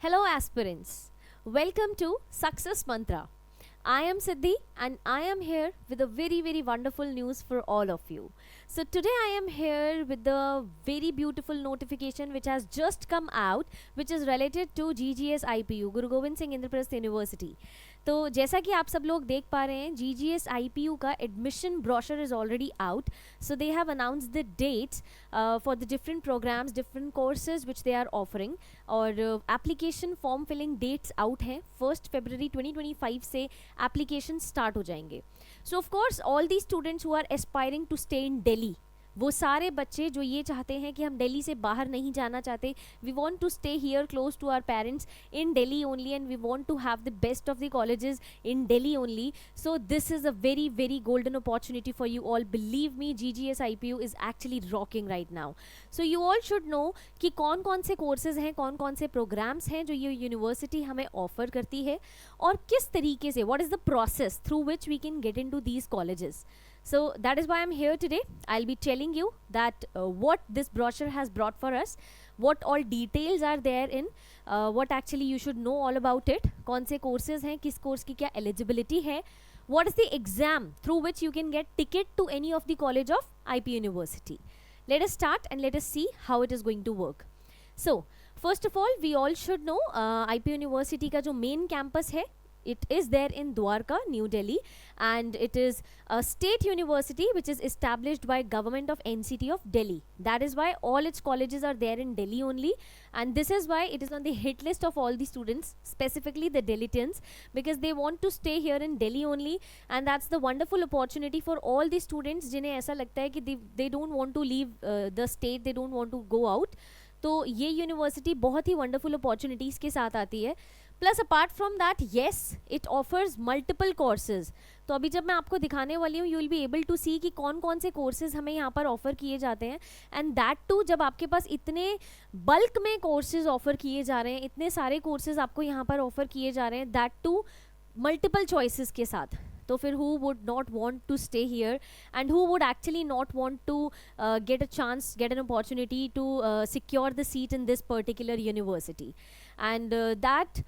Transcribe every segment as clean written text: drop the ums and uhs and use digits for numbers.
Hello, aspirants. Welcome to Success Mantra. I am Siddhi and I am here with a very wonderful news for all of you. So, today I am here with the very beautiful notification which has just come out, which is related to GGS IPU, Guru Gobind Singh Indraprasth University. तो जैसा कि आप सब लोग देख पा रहे हैं GGS IPU का admission brochure is already out so they have announce the dates for the different programs different courses which they are offering और application form filling dates out हैं 1 फरवरी 2025 से एप्लीकेशन स्टार्ट हो जाएंगे. So of course all the students who are aspiring to stay in Delhi, वो सारे बच्चे जो ये चाहते हैं कि हम दिल्ली से बाहर नहीं जाना चाहते, we want to stay here close to our parents in Delhi only and we want to have the best of the colleges in Delhi only. So this is a very golden opportunity for you all. Believe me, GGS IPU is actually rocking right now. So you all should know कि कौन कौन से courses हैं, कौन कौन से programmes हैं जो ये यूनिवर्सिटी हमें ऑफर करती है और किस तरीके से, what is the process through which we can get into these colleges. So that is why I'm here today. I'll be telling you that what this brochure has brought for us, what all details are there in, what actually you should know all about it, कौन से courses हैं, किस course की क्या eligibility है, what is the exam through which you can get ticket to any of the college of IP University. Let us start and let us see how it is going to work. So first of all we all should know IP University का जो main campus है, it is there in Dwarka, New Delhi, and it is a state university which is established by government of NCT of Delhi. That is why all its colleges are there in Delhi only, and this is why it is on the hit list of all the students, specifically the Delhians, because they want to stay here in Delhi only, and that's the wonderful opportunity for all the students जिन्हें ऐसा लगता है कि they don't want to leave the state, they don't want to go out. तो ये university बहुत ही wonderful opportunities के साथ आती है. Plus apart from that, yes, it offers multiple courses. तो अभी जब मैं आपको दिखाने वाली हूँ, you will be able to see कि कौन कौन से कोर्सेज हमें यहाँ पर ऑफर किए जाते हैं. एंड दैट टू, जब आपके पास इतने बल्क में कोर्सेज ऑफर किए जा रहे हैं, इतने सारे कोर्सेज आपको यहाँ पर ऑफर किए जा रहे हैं, दैट टू मल्टीपल चॉइसेस के साथ, तो फिर who would not want to stay here and who would actually not want to get a chance, get an opportunity to secure the seat in this particular university. And that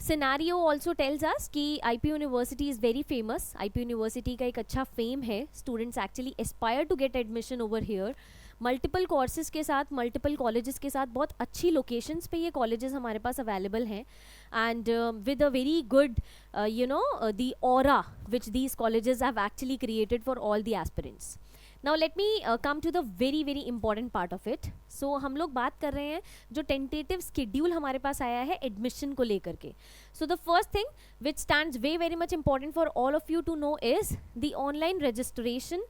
scenario also tells us कि IP University is very famous. IP University का एक अच्छा fame है. Students actually aspire to get admission over here. Multiple courses के साथ, multiple colleges के साथ, बहुत अच्छी लोकेशंस पे ये कॉलेजेस हमारे पास अवेलेबल हैं. And with a very good the aura which these colleges have actually created for all the aspirants. Now let me come to the very important part of it. So हम लोग बात कर रहे हैं जो टेंटेटिव स्केड्यूल हमारे पास आया है एडमिशन को लेकर के. So the first thing which stands very much important for all of you to know is the online registration,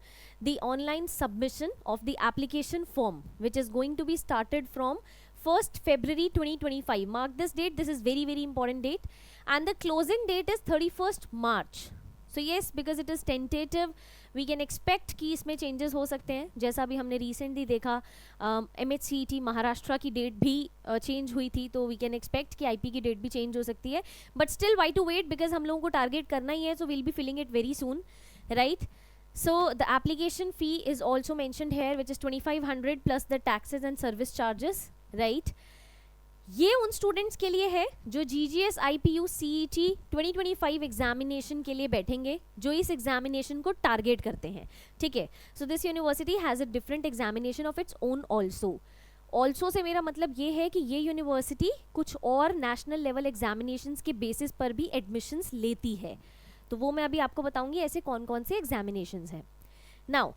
the online submission of the application form, which is going to be started from 1st February 2025. Mark this date, this is very important date, and the closing date is 31st March. So yes, because it is tentative, we can expect कि इसमें changes हो सकते हैं. जैसा भी हमने recently देखा, MHCET Maharashtra की डेट भी चेंज हुई थी, तो we can expect कि IP की डेट भी चेंज हो सकती है. But still why to wait, because हम लोगों को टारगेट करना ही है, so we'll be filling it very soon, right? So the application fee is also mentioned here, which is 2500 plus the taxes and service charges, right? ये उन students के लिए है जो GGS IPU CET 2025 एग्जामिनेशन के लिए बैठेंगे, जो इस एग्जामिनेशन को टारगेट करते हैं. ठीक है. So this university has a different examination of its own also say मेरा मतलब ये है कि ये यूनिवर्सिटी कुछ और नेशनल लेवल एग्जामिनेशंस के बेसिस पर भी एडमिशन्स लेती है. तो वो मैं अभी आपको बताऊंगी ऐसे कौन कौन से एग्जामिनेशंस हैं. नाउ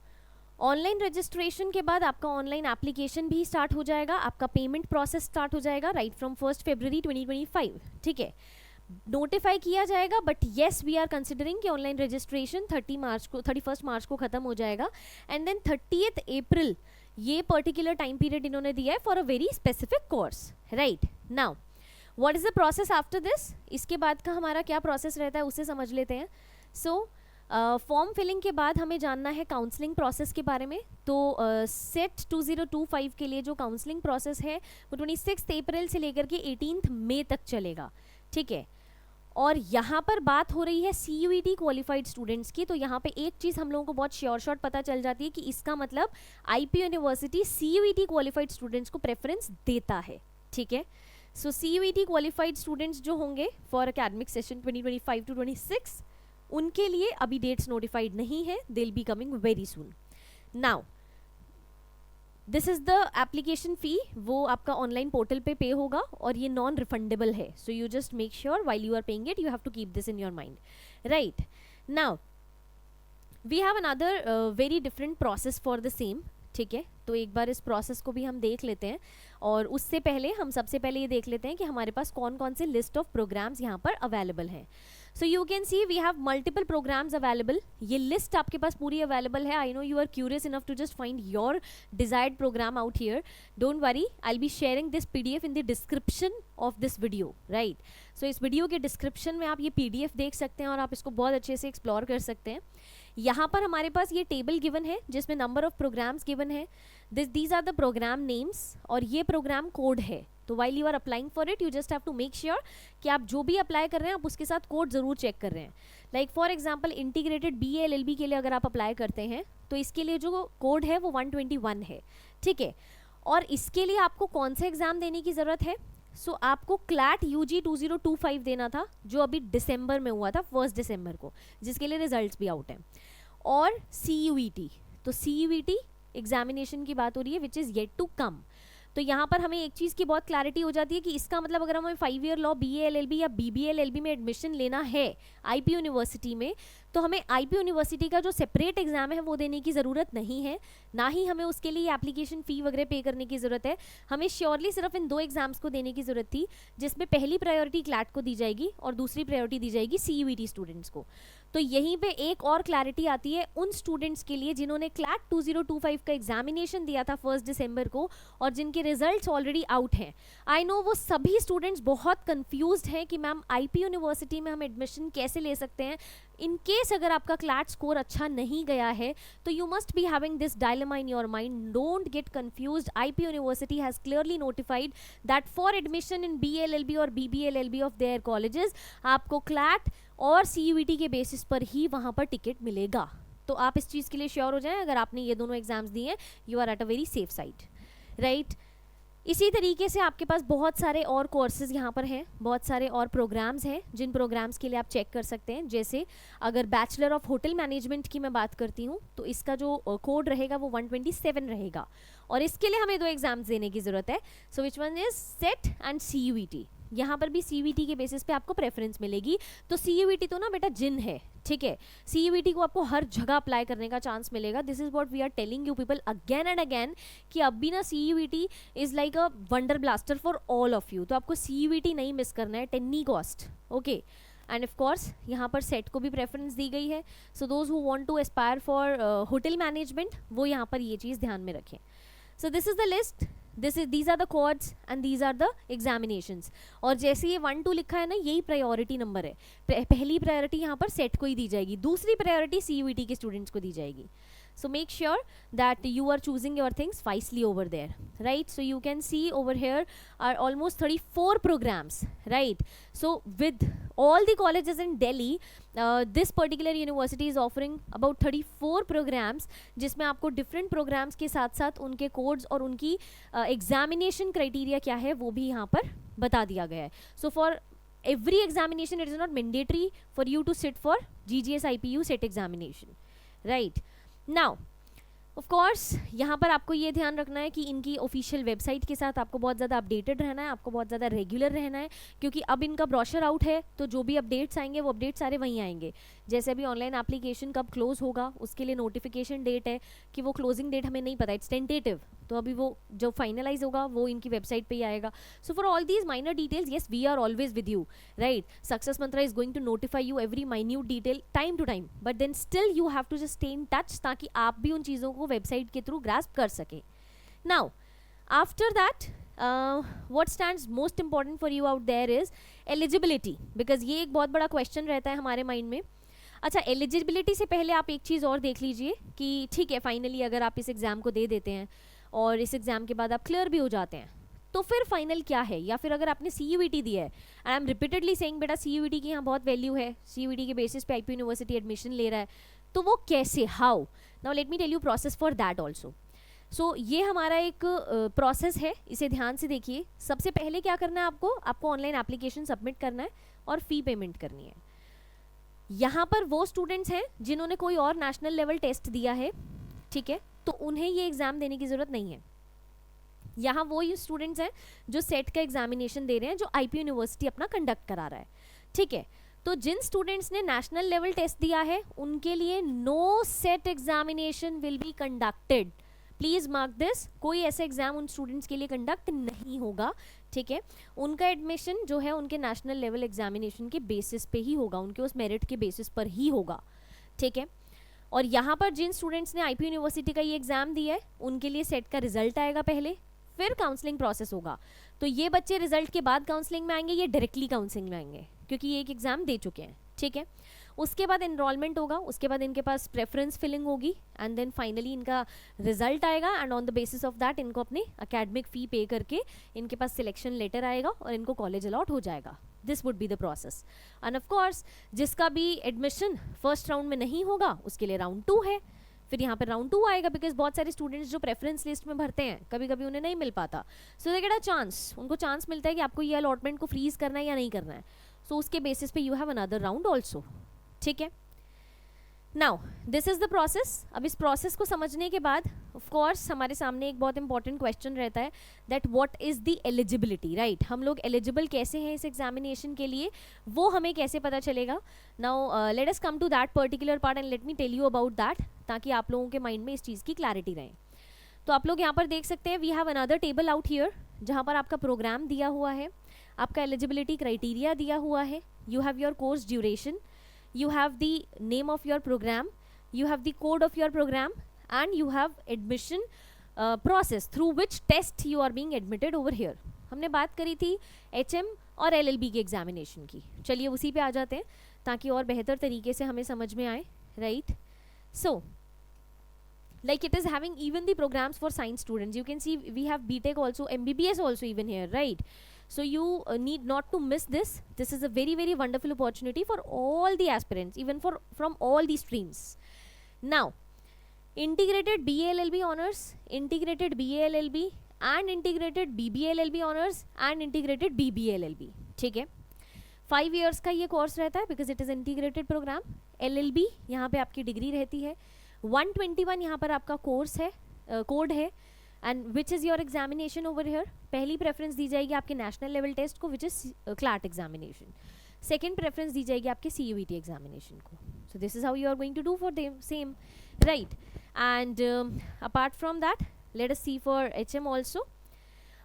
ऑनलाइन रजिस्ट्रेशन के बाद आपका ऑनलाइन एप्लीकेशन भी स्टार्ट हो जाएगा, आपका पेमेंट प्रोसेस स्टार्ट हो जाएगा राइट फ्रॉम 1 फरवरी 2025. ठीक है. नोटिफाई किया जाएगा, but yes we are considering कि ऑनलाइन रजिस्ट्रेशन 31 मार्च को खत्म हो जाएगा, एंड देन 30th अप्रैल ये पर्टिकुलर टाइम पीरियड इन्होंने दिया है for a very specific course, right. Now what is the process after this, इसके बाद का हमारा क्या प्रोसेस रहता है उसे समझ लेते हैं. सो फॉर्म फिलिंग के बाद हमें जानना है काउंसलिंग प्रोसेस के बारे में. तो सेट 2025 के लिए जो काउंसलिंग प्रोसेस है वो 26 अप्रैल से लेकर के 18 मई तक चलेगा. ठीक है. और यहाँ पर बात हो रही है CUET क्वालिफाइड स्टूडेंट्स की. तो यहाँ पे एक चीज़ हम लोगों को बहुत श्योर शॉट पता चल जाती है कि इसका मतलब IP university CUET qualified students को प्रेफरेंस देता है. ठीक है. सो CUET क्वालिफाइड स्टूडेंट्स जो होंगे फॉर एकेडमिक सेशन 2025 to 26, उनके लिए अभी डेट्स नोटिफाइड नहीं है, they will be coming very soon. Now this is the application fee, वो आपका ऑनलाइन पोर्टल पे होगा और ये नॉन रिफंडेबल है. So you just make sure while you are paying it, you have to keep this in your mind, right. Now we have another very different process for the same. ठीक है, तो एक बार इस process को भी हम देख लेते हैं, और उससे पहले हम सबसे पहले ये देख लेते हैं कि हमारे पास कौन कौन से लिस्ट ऑफ प्रोग्राम्स यहाँ पर अवेलेबल हैं. So you can see we have multiple programs available. ये लिस्ट आपके पास पूरी अवेलेबल है. I know you are curious enough to just find your desired program out here. Don't worry, I will be sharing this PDF in the description of this video, right. So इस video के description में आप ये PDF देख सकते हैं और आप इसको बहुत अच्छे से एक्सप्लोर कर सकते हैं. यहाँ पर हमारे पास ये टेबल गिवन है जिसमें नंबर ऑफ प्रोग्राम्स गिवन है. These are the program names और ये प्रोग्राम कोड है. तो while you are applying for it, you just have to make sure कि आप जो भी अप्लाई कर रहे हैं आप उसके साथ कोड जरूर चेक कर रहे हैं. Like for example integrated BA LLB के लिए अगर आप अप्लाई करते हैं तो इसके लिए जो कोड है वो 121 है. ठीक है, और इसके लिए आपको कौन सा एग्जाम देने की ज़रूरत है? सो आपको CLAT UG 2025 देना था, जो अभी दिसंबर में हुआ था, 1 दिसंबर को, जिसके लिए रिजल्ट्स भी आउट हैं. और CUET, तो CUET एग्जामिनेशन की बात हो रही है which is yet to come. तो यहाँ पर हमें एक चीज़ की बहुत क्लैरिटी हो जाती है कि इसका मतलब अगर हमें 5 ईयर लॉ BA LLB या BBA LLB में एडमिशन लेना है IP यूनिवर्सिटी में, तो हमें IP यूनिवर्सिटी का जो सेपरेट एग्जाम है वो देने की ज़रूरत नहीं है, ना ही हमें उसके लिए एप्लीकेशन फ़ी वगैरह पे करने की ज़रूरत है. हमें श्योरली सिर्फ इन 2 एग्जाम्स को देने की ज़रूरत थी, जिसमें पहली प्रायोरिटी CLAT को दी जाएगी और दूसरी प्रायोरिटी दी जाएगी CUET स्टूडेंट्स को. तो यहीं पे एक और क्लैरिटी आती है उन स्टूडेंट्स के लिए जिन्होंने CLAT 2025 का एग्जामिनेशन दिया था 1 दिसंबर को और जिनके रिजल्ट्स ऑलरेडी आउट हैं. आई नो वो सभी स्टूडेंट्स बहुत कंफ्यूज्ड हैं कि मैम IP यूनिवर्सिटी में हम एडमिशन कैसे ले सकते हैं. इन केस अगर आपका CLAT स्कोर अच्छा नहीं गया है तो you must be having this dilemma in your mind. Don't get confused. IP university has clearly notified that for admission in BA LLB और BBA LLB of their colleges आपको CLAT और CUET के basis पर ही वहाँ पर ticket मिलेगा. तो आप इस चीज़ के लिए श्योर हो जाएं, अगर आपने ये दोनों एग्जाम्स दिए हैं you are at a very safe side, right. इसी तरीके से आपके पास बहुत सारे और कोर्सेज यहाँ पर हैं, बहुत सारे और प्रोग्राम्स हैं जिन प्रोग्राम्स के लिए आप चेक कर सकते हैं. जैसे अगर बैचलर ऑफ होटल मैनेजमेंट की मैं बात करती हूँ तो इसका जो कोड रहेगा वो 127 रहेगा और इसके लिए हमें 2 एग्जाम्स देने की ज़रूरत है. So which one is SET and CUET. यहाँ पर भी CUET के बेसिस पे आपको प्रेफरेंस मिलेगी. तो CUET तो ना बेटा जिन है, ठीक है. CUET को आपको हर जगह अप्लाई करने का चांस मिलेगा. This is what we are telling you people again and again कि अब भी ना CUET is like a wonder blaster for all of you. तो आपको CUET नहीं मिस करना है, टेन्नी cost, okay. And of course यहाँ पर सेट को भी प्रेफरेंस दी गई है. So those who want to aspire for hotel management वो यहाँ पर ये चीज़ ध्यान में रखें. सो this is the list, these are the codes and these are the examinations. और जैसे ये 1 2 लिखा है ना, यही प्रायोरिटी नंबर है. पहली प्रायोरिटी यहाँ पर सेट को ही दी जाएगी, दूसरी प्रायोरिटी CUET के स्टूडेंट्स को दी जाएगी. So make sure that you are choosing your things wisely over there, right? So you can see over here are almost 34 programs, right? So with all the colleges in Delhi, this particular university is offering about 34 programs, जिसमें आपको different programs के साथ साथ उनके codes और उनकी examination criteria क्या है वो भी यहाँ पर बता दिया गया है. So for every examination it is not mandatory for you to sit for GGS IPU set examination, right? Now of course यहाँ पर आपको ये ध्यान रखना है कि इनकी ऑफिशियल वेबसाइट के साथ आपको बहुत ज़्यादा अपडेटेड रहना है, आपको बहुत ज़्यादा रेगुलर रहना है, क्योंकि अब इनका ब्रोशर आउट है तो जो भी अपडेट्स आएंगे वो अपडेट्स सारे वहीं आएंगे. जैसे अभी ऑनलाइन एप्लीकेशन कब क्लोज होगा उसके लिए नोटिफिकेशन डेट है कि वो क्लोजिंग डेट हमें नहीं पता, इट्स टेंटेटिव. तो अभी वो जो फाइनलाइज होगा वो इनकी वेबसाइट पे ही आएगा. So for all these minor details, yes we are always with you, right. Success mantra is going to notify you every minute detail time to time, but then still you have to just stay in touch ताकि आप भी उन चीज़ों को website के through grasp कर सकें. Now after that what stands most important for you out there is eligibility, because ये एक बहुत बड़ा क्वेश्चन रहता है हमारे माइंड में. अच्छा, एलिजिबिलिटी से पहले आप एक चीज़ और देख लीजिए कि ठीक है, फाइनली अगर आप इस एग्ज़ाम को दे देते हैं और इस एग्ज़ाम के बाद आप क्लियर भी हो जाते हैं तो फिर फाइनल क्या है. या फिर अगर आपने CUET दिया है, and I am repeatedly saying बेटा CUET की यहाँ बहुत वैल्यू है, CUET के बेसिस पे IP यूनिवर्सिटी एडमिशन ले रहा है, तो वो कैसे, how. Now let me tell you process for that also. ये हमारा एक प्रोसेस है, इसे ध्यान से देखिए। सबसे पहले क्या करना है आपको ऑनलाइन एप्लीकेशन सबमिट करना है और फ़ी पेमेंट करनी है। यहाँ पर वो स्टूडेंट्स हैं जिन्होंने कोई और नेशनल लेवल टेस्ट दिया है, ठीक है, तो उन्हें ये एग्ज़ाम देने की ज़रूरत नहीं है। यहाँ वो ये स्टूडेंट्स हैं जो सेट का एग्जामिनेशन दे रहे हैं, जो आईपी यूनिवर्सिटी अपना कंडक्ट करा रहा है, ठीक है। तो जिन स्टूडेंट्स ने नेशनल लेवल टेस्ट दिया है उनके लिए no set examination will be conducted. Please mark this, कोई ऐसा एग्जाम उन स्टूडेंट्स के लिए कंडक्ट नहीं होगा, ठीक है। उनका एडमिशन जो है उनके नेशनल लेवल एग्जामिनेशन के बेसिस पे ही होगा, उनके उस मेरिट के बेसिस पर ही होगा, ठीक है। और यहाँ पर जिन स्टूडेंट्स ने आईपी यूनिवर्सिटी का ये एग्ज़ाम दिया है उनके लिए सेट का रिजल्ट आएगा पहले, फिर काउंसलिंग प्रोसेस होगा। तो ये बच्चे रिजल्ट के बाद काउंसलिंग में आएंगे, ये डायरेक्टली काउंसलिंग में आएंगे क्योंकि ये एक एग्ज़ाम दे चुके हैं, ठीक है। उसके बाद एनरोलमेंट होगा, उसके बाद इनके पास प्रेफरेंस फिलिंग होगी एंड देन फाइनली इनका रिजल्ट आएगा and on the basis of that इनको अपने अकेडमिक फ़ी पे करके इनके पास सिलेक्शन लेटर आएगा और इनको कॉलेज अलॉट हो जाएगा। This would be the process. And of course जिसका भी एडमिशन फर्स्ट राउंड में नहीं होगा उसके लिए राउंड 2 है, फिर यहाँ पर राउंड 2 आएगा बिकॉज बहुत सारे स्टूडेंट्स जो प्रेफरेंस लिस्ट में भरते हैं कभी कभी उन्हें नहीं मिल पाता, सो दे गेट अ चांस, उनको चांस मिलता है कि आपको ये अलॉटमेंट को फ्रीज करना है या नहीं करना है, सो उसके बेसिस पे you have another round also, ठीक है। Now this is the process. अब इस प्रोसेस को समझने के बाद ऑफ कोर्स हमारे सामने एक बहुत इंपॉर्टेंट क्वेश्चन रहता है that what is the eligibility, right. हम लोग एलिजिबल कैसे हैं इस एग्जामिनेशन के लिए, वो हमें कैसे पता चलेगा। Now let us come to that particular part and let me tell you about that, ताकि आप लोगों के माइंड में इस चीज़ की क्लैरिटी रहे। तो आप लोग यहाँ पर देख सकते हैं we have another table out here जहाँ पर आपका प्रोग्राम दिया हुआ है, आपका एलिजिबिलिटी क्राइटेरिया दिया हुआ है, you have your course duration, you have the name of your program, you have the code of your program and you have admission process through which test you are being admitted over here। हमने बात करी थी HM और LLB के examination की, चलिए उसी पे आ जाते हैं ताकि और बेहतर तरीके से हमें समझ में आए, right. So like it is having even the programs for science students, you can see we have BTech also, MBBS also even here, right। So you need not to miss this, this is a very very wonderful opportunity for all the aspirants, even for from all the streams। Now integrated BA LLB honors, integrated BA LLB and integrated BBA LLB honors and integrated BBA LLB, ठीक है। 5 years का ये course रहता है because it is integrated program. LLB यहाँ पे आपकी degree रहती है, 121 यहाँ पर आपका कोर्स है, कोड है and which is your examination over here. पहली प्रेफरेंस दी जाएगी आपके नेशनल लेवल टेस्ट को which is CLAT examination, second preference दी जाएगी आपके CUET एग्जामिनेशन को। So this is how you are going to do for them same, right. And apart from that let us see for HM also.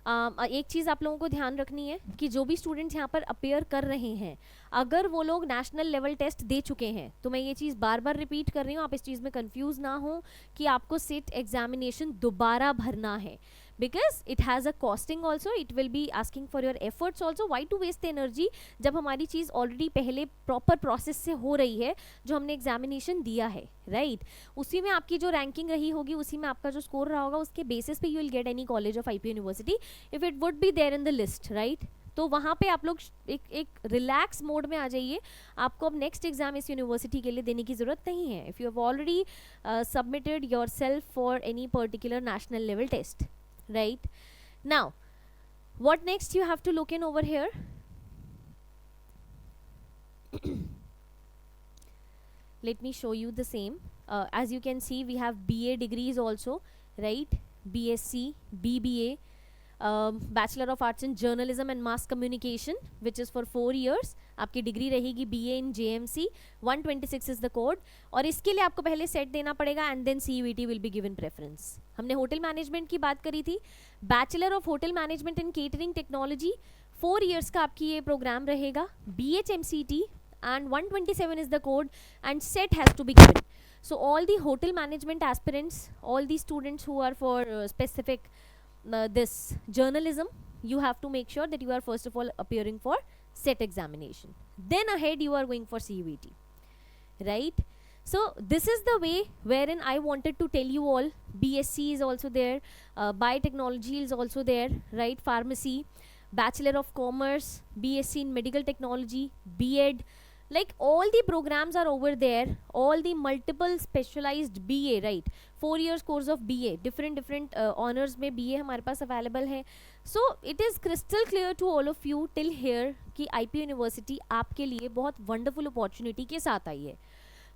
एक चीज़ आप लोगों को ध्यान रखनी है कि जो भी स्टूडेंट्स यहाँ पर अपेयर कर रहे हैं अगर वो लोग नेशनल लेवल टेस्ट दे चुके हैं, तो मैं ये चीज़ बार बार रिपीट कर रही हूँ, आप इस चीज़ में कंफ्यूज ना हो कि आपको सिट एग्जामिनेशन दोबारा भरना है because it has a costing also, it will be asking for your efforts also. Why to waste energy जब हमारी चीज़ ऑलरेडी पहले प्रॉपर प्रोसेस से हो रही है, जो हमने एग्जामिनेशन दिया है, राइट। उसी में आपकी जो रैंकिंग रही होगी, उसी में आपका जो स्कोर रहा होगा, उसके बेसिस पे you will get any college of IP university if it would be there in the list, right. तो वहाँ पे आप लोग एक रिलैक्स मोड में आ जाइए, आपको अब नेक्स्ट एग्जाम इस यूनिवर्सिटी के लिए देने की ज़रूरत नहीं है if you have already submitted your self for any particular national level test, right। Now what next you have to look in over here, let me show you the same। as you can see we have BA degrees also, right, BSc, BBA, Bachelor of Arts in Journalism and Mass Communication which is for 4 years। आपकी degree रहेगी BA in JMC, 126 is the code और इसके लिए आपको पहले set देना पड़ेगा and then CUET will be given preference। हमने होटल मैनेजमेंट की बात करी थी, bachelor of hotel management and catering technology, 4 years का आपकी ये प्रोग्राम रहेगा, BHMCT and 127 is the code and set has to be given। So all the hotel management aspirants, all the students who are for specific this journalism, you have to make sure that you are first of all appearing for set examination, then ahead you are going for CUET, right। So this is the way wherein I wanted to tell you all, BSc is also there, biotechnology is also there, right, pharmacy, Bachelor of Commerce, BSc in Medical Technology, B.Ed, like all the programs are over there, all the multiple specialized BA, right? 4 years course of BA, different honors में BA हमारे पास available है. So it is crystal clear to all of you till here कि IP university आपके लिए बहुत wonderful opportunity के साथ आई है.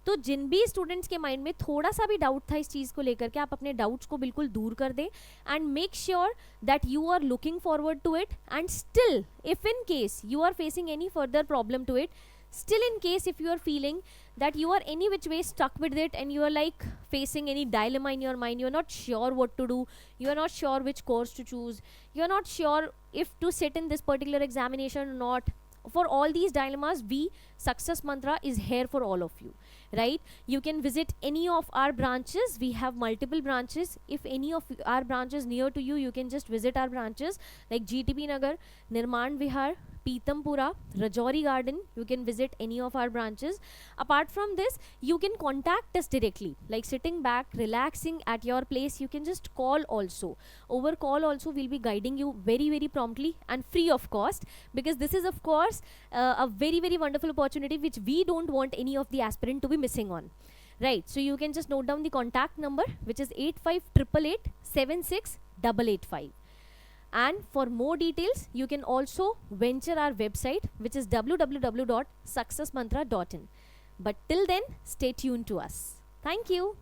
तो जिन भी स्टूडेंट्स के माइंड में थोड़ा सा भी डाउट था इस चीज़ को लेकर के, आप अपने डाउट्स को बिल्कुल दूर कर दें and make sure that you are looking forward to it. And still if in case you are facing any further problem to it, still in case if you are feeling that you are any which way stuck with it and you are like facing any dilemma in your mind, you are not sure what to do, you are not sure which course to choose, you are not sure if to sit in this particular examination or not, for all these dilemmas we Success Mantra is here for all of you, right? You can visit any of our branches. We have multiple branches. If any of our branches near to you, you can just visit our branches like GTP Nagar, Nirman Vihar, Pitampura, Rajouri Garden. You can visit any of our branches. Apart from this, you can contact us directly, like sitting back relaxing at your place. You can just call also. Over call also we'll be guiding you very promptly and free of cost, because this is of course a very wonderful opportunity which we don't want any of the aspirant to be missing on, right? So you can just note down the contact number, which is 8588876885. And for more details you can also venture our website, which is www.successmantra.in. But till then, stay tuned to us. Thank you.